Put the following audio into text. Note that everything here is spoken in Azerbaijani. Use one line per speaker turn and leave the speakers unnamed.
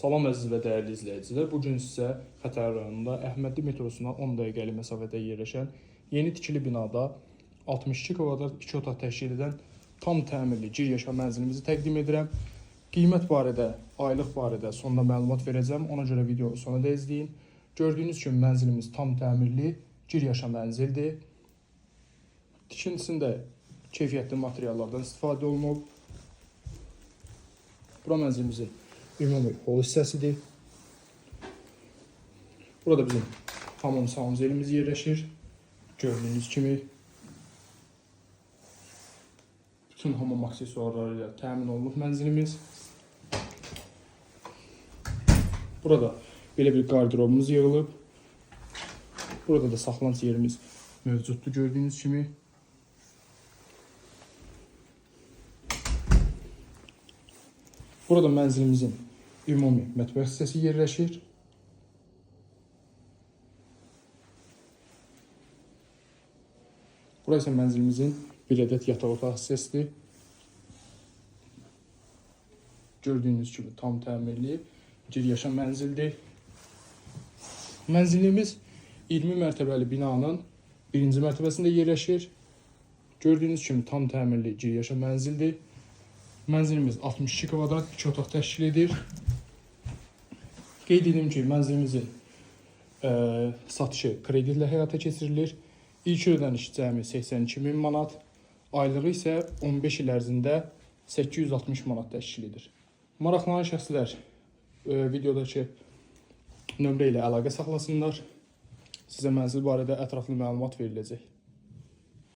Salam əziz və dəyərli izləyicilər. Bugün sizə Xətai rayonunda Əhmədli metrosundan 10 dəqiqəlik məsafədə yerləşən yeni tikili binada 62 kvadrat 2 otaq təşkil edən tam təmirli gir yaşam mənzilimizi təqdim edirəm. Qiymət barədə, aylıq barədə sonda məlumat verəcəm. Ona görə videonu sona da izləyin. Gördüyünüz kimi mənzilimiz tam təmirli gir yaşam mənzildir. Tikintisində keyfiyyətli materiallardan istifadə olunub. Bura mənzilimizin ümumi hol hissəsidir. Burada bizim hamam sanuzelimiz yerləşir. Gördüyünüz kimi bütün hamam aksesuarları ilə təmin olunub mənzilimiz. Burada belə bir qarderobumuz yığılıb. Burada da saxlanıc yerimiz mövcuddur gördüyünüz kimi. Burada mənzilimizin ümumi mətbəx hissəsi yerləşir. Burası isə mənzilimizin bir ədəd yataq otaq hissəsidir. Gördüyünüz kimi tam təmirli gir yaşam mənzildir. Mənzilimiz 20 mərtəbəli binanın 1-ci mərtəbəsində yerləşir. Gördüyünüz kimi tam təmirli gir yaşam mənzildir. Mənzilimiz 62 kvadrat 2 otaq təşkil edir. Qeyd edim ki, mənzilimizin satışı kreditlə həyata keçirilir. İlk ödəniş cəmi 82.000 manat, aylığı isə 15 il ərzində 860 manat təşkil edir. Maraqlanan şəxslər videodakı nömrə ilə əlaqə saxlasınlar. Sizə mənzil barədə ətraflı məlumat veriləcək.